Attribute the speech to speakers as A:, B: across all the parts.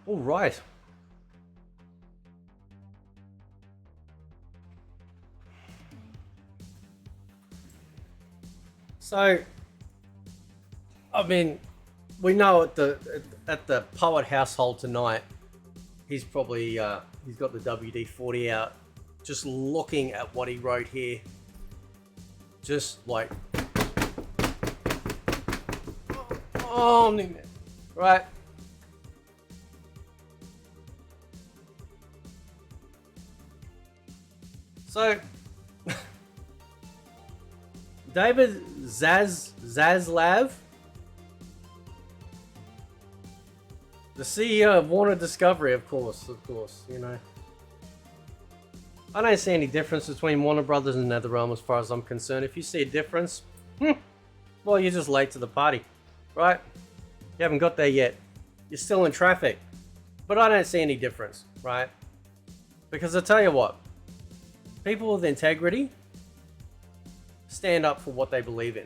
A: All right. So, I mean, we know at the poet household tonight, he's probably he's got the WD-40 out, just looking at what he wrote here, just like, oh, omni-man, right? So, David Zaslav, the CEO of Warner Discovery, of course, you know. I don't see any difference between Warner Brothers and NetherRealm as far as I'm concerned. If you see a difference, well, you're just late to the party, right? You haven't got there yet. You're still in traffic. But I don't see any difference, right? Because I tell you what, people with integrity stand up for what they believe in.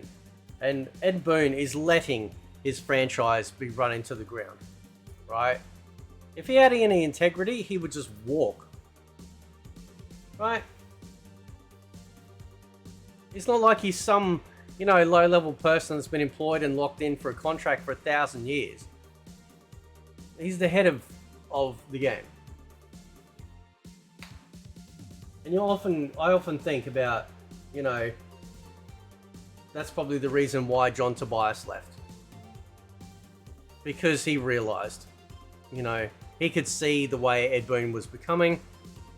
A: And Ed Boon is letting his franchise be run into the ground, right? If he had any integrity, he would just walk, right? It's not like he's some, you know, low-level person that's been employed and locked in for a contract for 1,000 years. He's the head of the game. And I often think about, you know, that's probably the reason why John Tobias left. Because he realized, you know, he could see the way Ed Boon was becoming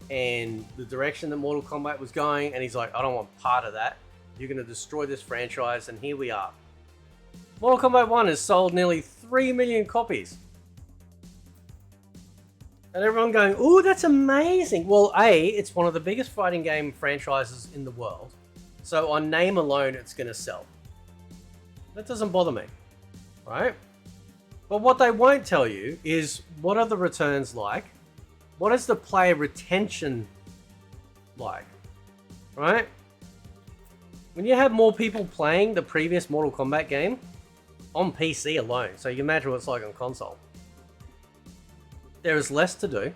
A: and the direction that Mortal Kombat was going, and he's like, I don't want part of that. You're going to destroy this franchise, and here we are. Mortal Kombat 1 has sold nearly 3 million copies. And everyone going, ooh, that's amazing. Well, A, it's one of the biggest fighting game franchises in the world. So on name alone, it's going to sell. That doesn't bother me, right? But what they won't tell you is, what are the returns like? What is the player retention like, right? When you have more people playing the previous Mortal Kombat game on PC alone, so you can imagine what it's like on console, there is less to do.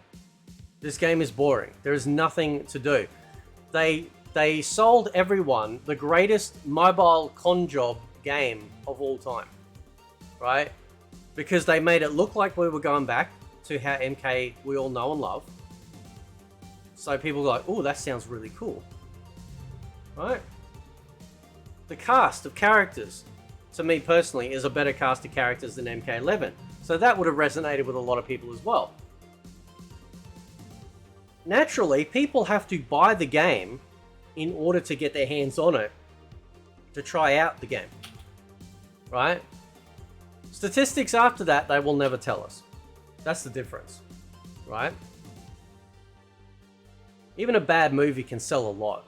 A: This game is boring. There is nothing to do. They sold everyone the greatest mobile con job game of all time, right? Because they made it look like we were going back to how MK we all know and love. So people are like, oh, that sounds really cool, right? The cast of characters, to me personally, is a better cast of characters than MK11. So that would have resonated with a lot of people as well. Naturally, people have to buy the game in order to get their hands on it, to try out the game, right? Statistics after that, they will never tell us. That's the difference, right? Even a bad movie can sell a lot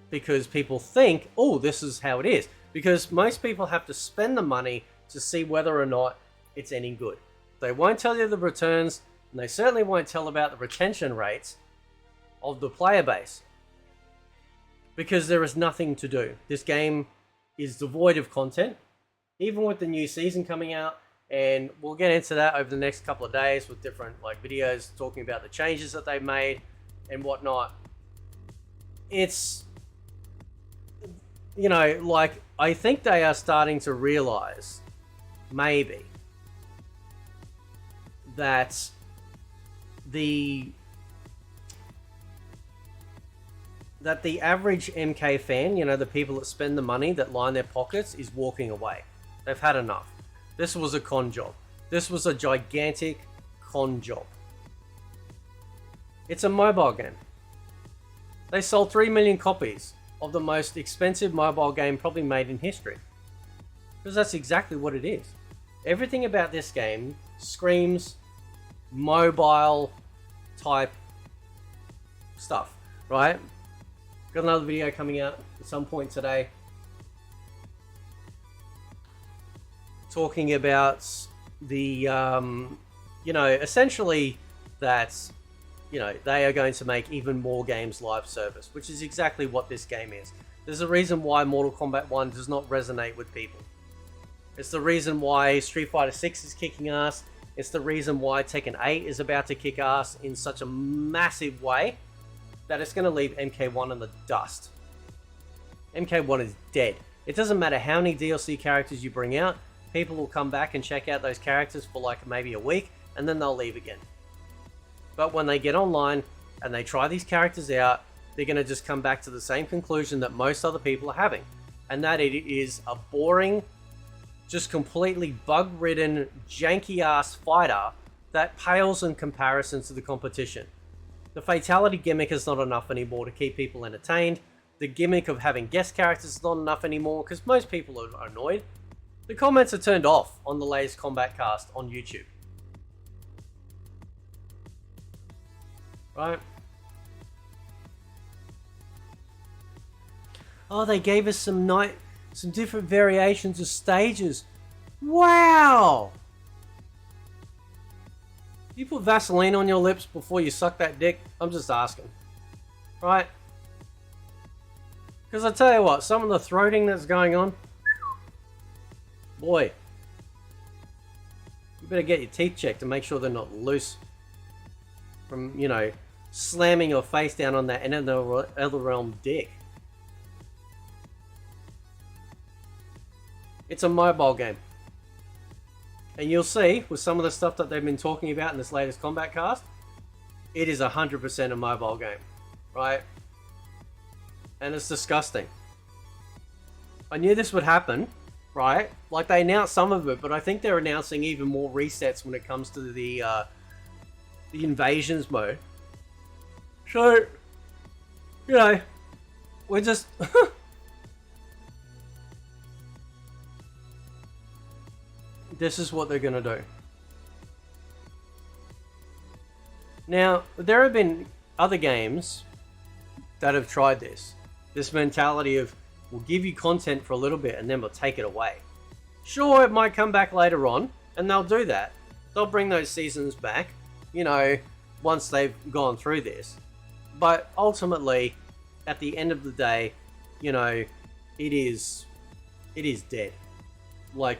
A: because people think, oh, this is how it is. Because most people have to spend the money to see whether or not it's any good. They won't tell you the returns, and they certainly won't tell about the retention rates of the player base. Because there is nothing to do. This game is devoid of content, even with the new season coming out, and we'll get into that over the next couple of days with different videos talking about the changes that they've made and whatnot. It's, you know, I think they are starting to realize, maybe, that the average MK fan, you know, the people that spend the money, that line their pockets, is walking away. They've had enough. This was a con job. This was a gigantic con job. It's a mobile game. They sold 3 million copies of the most expensive mobile game probably made in history. Because that's exactly what it is. Everything about this game screams mobile type stuff, right? Got another video coming out at some point today talking about the, you know, essentially that, you know, they are going to make even more games live service, which is exactly what this game is. There's a reason why Mortal Kombat 1 does not resonate with people. It's the reason why Street Fighter 6 is kicking ass, It's the reason why Tekken 8 is about to kick ass in such a massive way that it's going to leave MK1 in the dust. MK1 is dead. It doesn't matter how many DLC characters you bring out, people will come back and check out those characters for like maybe a week, and then they'll leave again. But when they get online and they try these characters out, they're going to just come back to the same conclusion that most other people are having. And that it is a boring, just completely bug-ridden, janky-ass fighter that pales in comparison to the competition. The fatality gimmick is not enough anymore to keep people entertained. The gimmick of having guest characters is not enough anymore because most people are annoyed. The comments are turned off on the latest Kombat cast on YouTube. Right? Oh, they gave us some different variations of stages. Wow! You put Vaseline on your lips before you suck that dick? I'm just asking. Right? Because I tell you what, some of the throating that's going on, boy, you better get your teeth checked to make sure they're not loose from, you know, slamming your face down on that other realm dick. It's a mobile game. And you'll see, with some of the stuff that they've been talking about in this latest Kombat cast, it is 100% a mobile game. Right? And it's disgusting. I knew this would happen, right? Like, they announced some of it, but I think they're announcing even more resets when it comes to the invasions mode. So, you know, we're just... This is what they're going to do. Now, there have been other games that have tried this. This mentality of, we'll give you content for a little bit and then we'll take it away. Sure, it might come back later on, and they'll do that. They'll bring those seasons back, you know, once they've gone through this. But ultimately, at the end of the day, you know, it is dead. Like,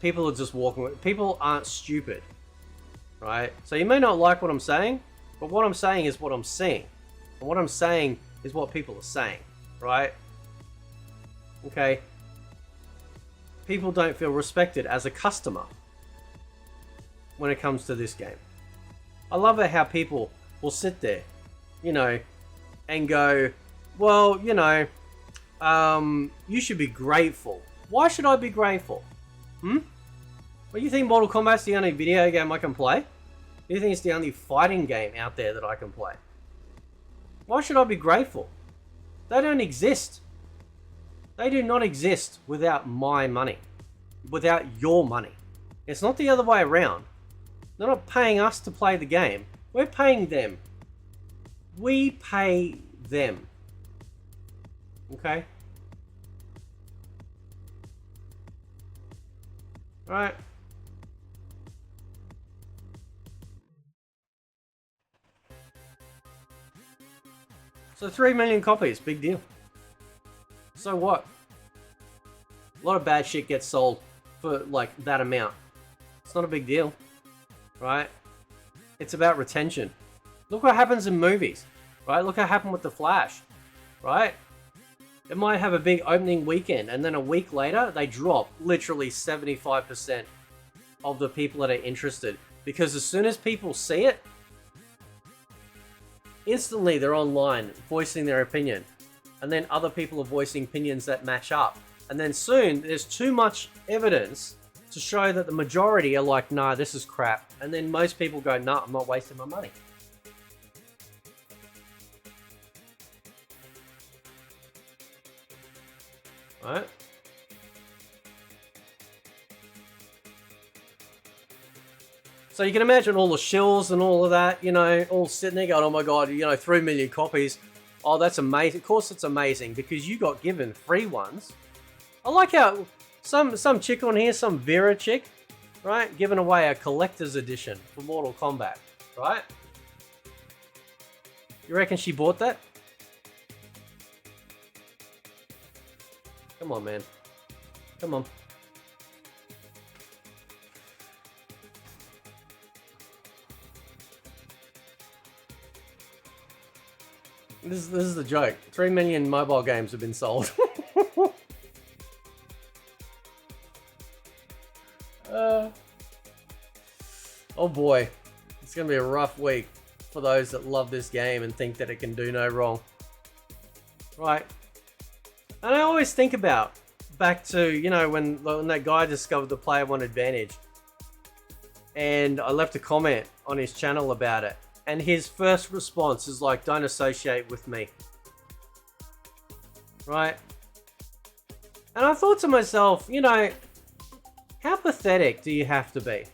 A: people are just walking away. People aren't stupid, right? So you may not like what I'm saying, but what I'm saying is what I'm seeing. And what I'm saying is what people are saying, right? Okay? People don't feel respected as a customer when it comes to this game. I love it how people will sit there, you know, and go, well, you know, you should be grateful. Why should I be grateful? Well, you think Mortal Kombat's the only video game I can play? You think it's the only fighting game out there that I can play? Why should I be grateful? They don't exist. They do not exist without my money. Without your money. It's not the other way around. They're not paying us to play the game. We're paying them. We pay them. Okay? Alright. So 3 million copies, big deal. So what? A lot of bad shit gets sold for like that amount. It's not a big deal, right? It's about retention. Look what happens in movies, right? Look what happened with The Flash, right? It might have a big opening weekend, and then a week later, they drop literally 75% of the people that are interested. Because as soon as people see it, instantly they're online voicing their opinion. And then other people are voicing opinions that match up. And then soon, there's too much evidence to show that the majority are like, nah, this is crap. And then most people go, nah, I'm not wasting my money. Right? So you can imagine all the shills and all of that, you know, all sitting there going, oh my god, you know, 3 million copies. Oh, that's amazing. Of course it's amazing, because you got given free ones. I like how some chick on here, some Vera chick, right, giving away a collector's edition for Mortal Kombat, right? You reckon she bought that? Come on, man. Come on. This is the joke. 3 million mobile games have been sold. Oh boy, it's gonna be a rough week for those that love this game and think that it can do no wrong. Right. And I always think about back to, you know, when that guy discovered the player one advantage. And I left a comment on his channel about it. And his first response is like, don't associate with me. Right? And I thought to myself, you know, how pathetic do you have to be?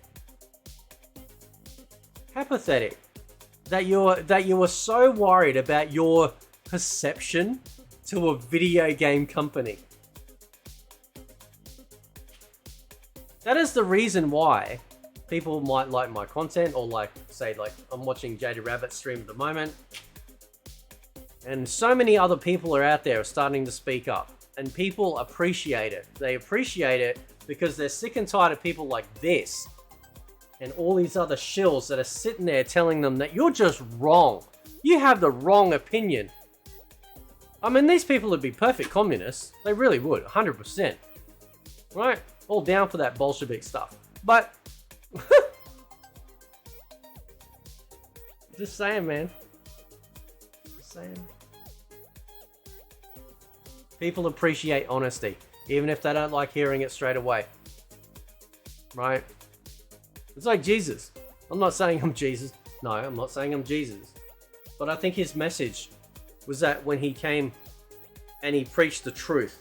A: How pathetic that you are so worried about your perception to a video game company. That is the reason why people might like my content, or like, say, like I'm watching Jaded Rabbit stream at the moment, and so many other people are out there starting to speak up, and people appreciate it. They appreciate it because they're sick and tired of people like this and all these other shills that are sitting there telling them that you're just wrong. You have the wrong opinion. I mean, these people would be perfect communists. They really would, 100%. Right? All down for that Bolshevik stuff. But, just saying, man. Just saying. People appreciate honesty, even if they don't like hearing it straight away. Right? It's like Jesus. I'm not saying I'm Jesus. No, I'm not saying I'm Jesus. But I think his message was that when he came and he preached the truth,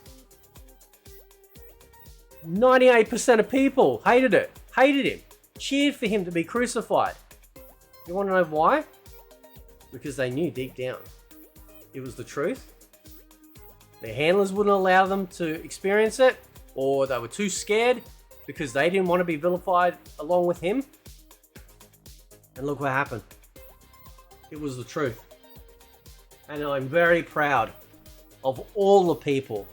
A: 98% of people hated it, hated him, cheered for him to be crucified. You want to know why? Because they knew deep down it was the truth. Their handlers wouldn't allow them to experience it, or they were too scared because they didn't want to be vilified along with him. And look what happened. It was the truth. And I'm very proud of all the people,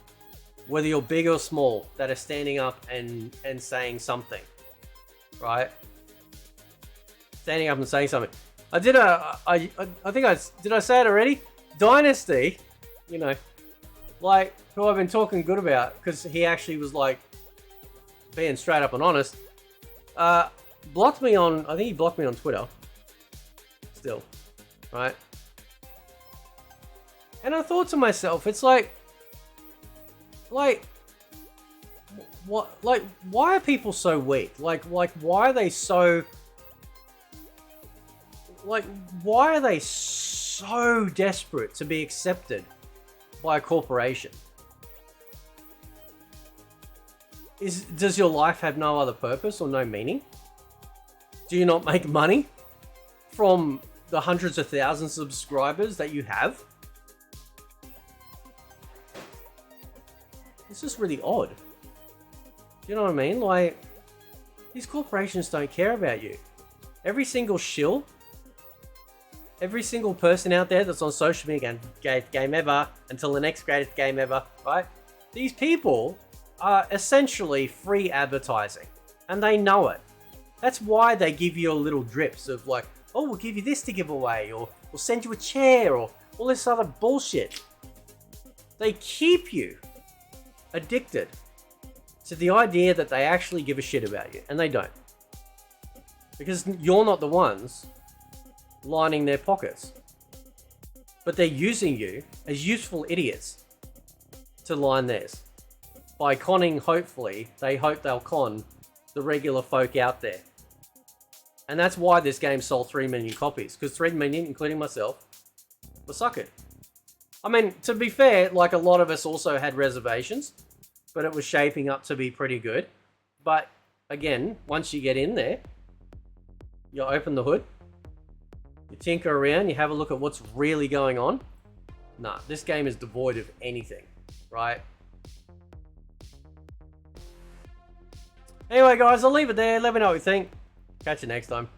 A: whether you're big or small, that are standing up and saying something. Right? Standing up and saying something. I think did I say it already? Dynasty, you know, like, who I've been talking good about, because he actually was like being straight up and honest, blocked me on, I think he blocked me on Twitter still, right? And I thought to myself, it's like what, like, why are people so weak? Like why are they so, like, why are they so desperate to be accepted by a corporation? Does your life have no other purpose or no meaning? Do you not make money from the hundreds of thousands of subscribers that you have? It's just really odd. Do you know what I mean? Like, these corporations don't care about you. Every single shill, every single person out there that's on social media going, greatest game ever, until the next greatest game ever, right? These people are essentially free advertising, and they know it. That's why they give you little drips of like, oh, we'll give you this to give away, or we'll send you a chair, or all this other bullshit. They keep you addicted to the idea that they actually give a shit about you, and they don't. Because you're not the ones lining their pockets. But they're using you as useful idiots to line theirs. By conning, hopefully, they hope they'll con the regular folk out there. And that's why this game sold 3 million copies. Because 3 million, including myself, were suckered. I mean, to be fair, like, a lot of us also had reservations. But it was shaping up to be pretty good. But, again, once you get in there, you open the hood, you tinker around, you have a look at what's really going on. Nah, this game is devoid of anything, right? Anyway, guys, I'll leave it there. Let me know what you think. Catch you next time.